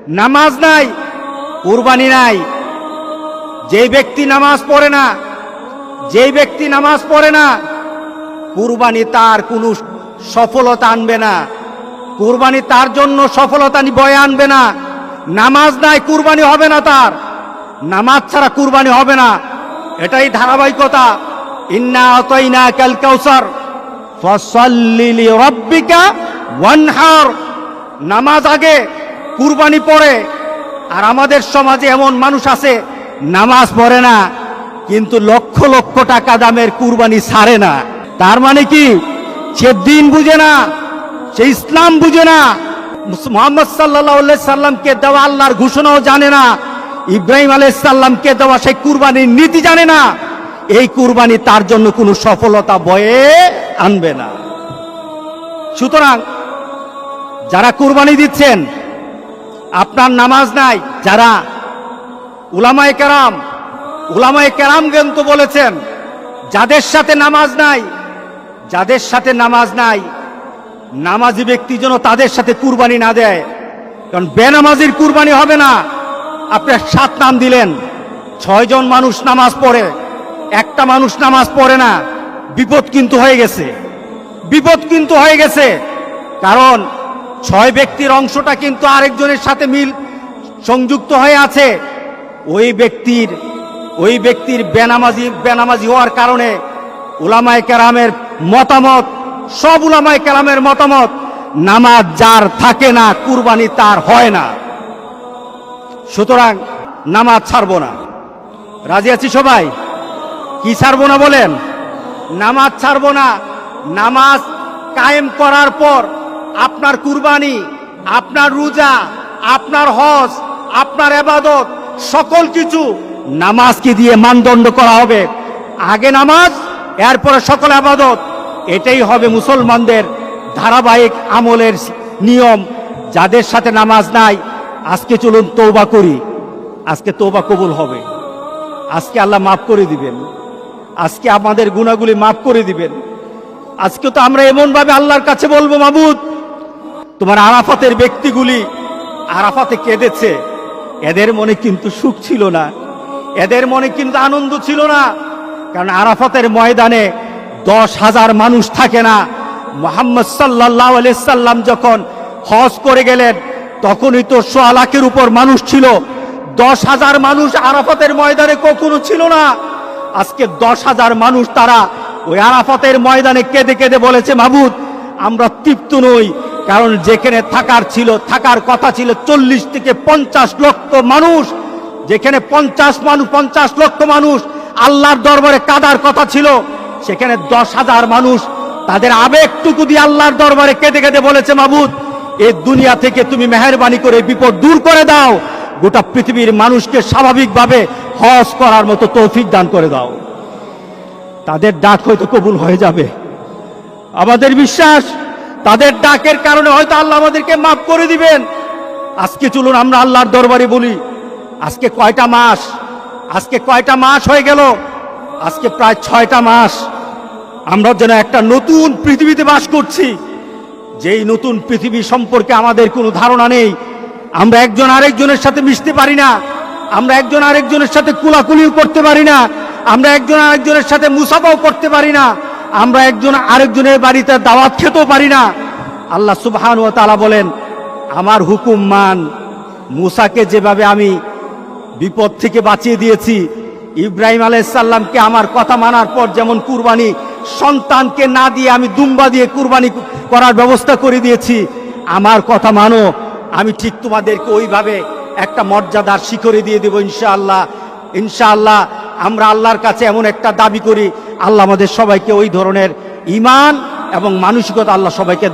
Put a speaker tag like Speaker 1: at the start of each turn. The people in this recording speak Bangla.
Speaker 1: নামাজ নাই, কুরবানি নাই। যেই ব্যক্তি নামাজ পড়ে না, যেই ব্যক্তি নামাজ পড়ে না, কুরবানি তার কোনো সফলতা আনবে না। কুরবানি তার জন্য সফলতা বয়ে আনবে না। নামাজ নাই, কুরবানি হবে না তার। নামাজ ছাড়া কুরবানি হবে না, এটাই ধারাবাহিকতা। ইন্না আতাইনাকাল কাউসার ফাসাল্লি লিরাব্বিকা ওয়ানহার। নামাজ আগে, কুরবানি পরে। আর আমাদের সমাজে এমন মানুষ আছে নামাজ পড়ে না, কিন্তু লক্ষ লক্ষ টাকা দামের কুরবানি ছাড়ে না। তার মানে কি? সে দিন বুঝে না, সে ইসলাম বুঝে না, মুহাম্মদ সাল্লাল্লাহু আলাইহি সাল্লামকে দেওয়া আল্লাহর ঘোষণাও জানে না, ইব্রাহিম আলাইহিস সালামকে দেওয়া সেই কুরবানির নীতি জানে না। এই কুরবানি তার জন্য কোনো সফলতা বয়ে আনবে না। সুতরাং যারা কুরবানি দিচ্ছেন, আপনার নামাজ নাই, যারা উলামায়ে কেরাম কিন্তু বলেছেন, যাদের সাথে নামাজ নাই, যাদের সাথে নামাজ নাই, নামাজি ব্যক্তি যেন তাদের সাথে কুরবানি না দেয়। কারণ বেনামাজির কুরবানি হবে না। আপনি 7 নাম দিলেন, 6 জন মানুষ নামাজ পড়ে, একটা মানুষ নামাজ পড়ে না, বিপদ কিন্তু হয়ে গেছে, বিপদ কিন্তু হয়ে গেছে। কারণ 6 ব্যক্তির অংশটা কিন্তু আরেকজনের সাথে মিল সংযুক্ত হয়ে আছে। ওই ব্যক্তির বেনামাজি হওয়ার কারণে উলামায়ে কেরামের মতামত, সব উলামায়ে কেরামের মতামত, নামাজ যার থাকে না কুরবানি তার হয় না। সুতরাং নামাজ ছাড়বো না। রাজি আছি সবাই? কি ছাড়বো না বলেন? নামাজ ছাড়বো না। নামাজ কায়েম করার পর আপনার কুরবানি, আপনার রোজা, আপনার হজ, আপনার ইবাদত, সকল কিছু নামাজকে দিয়ে মানদণ্ড করা হবে। আগে নামাজ, এরপরে সকল ইবাদত। এটাই হবে মুসলমানদের ধারাবাহিক আমলের নিয়ম। যাদের সাথে নামাজ নাই, আজকে চলুন তওবা করি। আজকে তওবা কবুল হবে। আজকে আল্লাহ মাফ করে দিবেন। আজকে আমাদের গুনাহগুলি মাফ করে দিবেন। আজকে তো আমরা এমন ভাবে আল্লাহর কাছে বলবো, মাবুদ, তোমার আরাফাতের ব্যক্তিগুলি আরাফাতে কেঁদেছে, এদের মনে কিন্তু সুখ ছিল না, এদের মনে কিন্তু আনন্দ ছিল না। কারণ আরাফাতের ময়দানে 10,000 মানুষ থাকে না। মুহাম্মদ সাল্লাল্লাহু আলাইহি সাল্লাম যখন হজ করে গেলেন, তখনই তো 1.25 লাখের উপর মানুষ ছিল। 10,000 মানুষ আরাফাতের ময়দানে কখনো ছিল না। আজকে 10,000 মানুষ তারা ওই আরাফাতের ময়দানে কেঁদে কেঁদে বলেছে, মাবুদ, আমরা তৃপ্ত নই। কারণ যেখানে থাকার কথা ছিল 40 থেকে 50 লক্ষ মানুষ, যেখানে 50 লক্ষ মানুষ আল্লাহর দরবারে কাঁদার কথা ছিল, সেখানে 10,000 মানুষ তাদের আবেগটুকু দিয়ে আল্লাহর দরবারে কেঁদে কেঁদে বলেছে, মাবুদ, এই দুনিয়া থেকে তুমি মেহেরবানি করে বিপদ দূর করে দাও, গোটা পৃথিবীর মানুষকে স্বাভাবিকভাবে হজ করার মতো তৌফিক দান করে দাও। তাদের ডাক হয়তো কবুল হয়ে যাবে। আমাদের বিশ্বাস, তাদের ডাকের কারণে হয়তো আল্লাহ আমাদেরকে মাফ করে দিবেন। আজকে চলুন আমরা আল্লাহর দরবারে বলি, আজকে কয়টা মাস হয়ে গেল? আজকে প্রায় 6টা মাস আমরা যেন একটা নতুন পৃথিবীতে বাস করছি। যেই নতুন পৃথিবী সম্পর্কে আমাদের কোনো ধারণা নেই। আমরা একজন আরেকজনের সাথে মিশতে পারি না, আমরা একজন আরেকজনের সাথে কুলাকুলিও করতে পারি না, আমরা একজন আরেকজনের সাথে মুসাফাও করতে পারি না, আমরা একজন আরেকজনের বাড়িতে দাওয়াত খেতেও পারি না। আল্লাহ সুবহানাহু ওয়া তাআলা বলেন, আমার হুকুম মান। মুসাকে যেভাবে আমি বিপদ থেকে বাঁচিয়ে দিয়েছি, ইব্রাহিম আলাইহিস সালামকে আমার কথা মানার পর যেমন কুরবানি সন্তানকে না দিয়ে আমি দুম্বা দিয়ে কুরবানি করার ব্যবস্থা করে দিয়েছি, আমার কথা মানো, আমি ঠিক তোমাদেরকে ওইভাবে একটা মর্যাদার শিখরে দিয়ে দেব ইনশাআল্লাহ। ইনশাআল্লাহ আমরা আল্লাহর কাছে এমন একটা দাবি করি, আল্লাহ আমাদের সবাইকে ওই ধরনের ঈমান এবং মানসিকতা আল্লাহ সবাইকে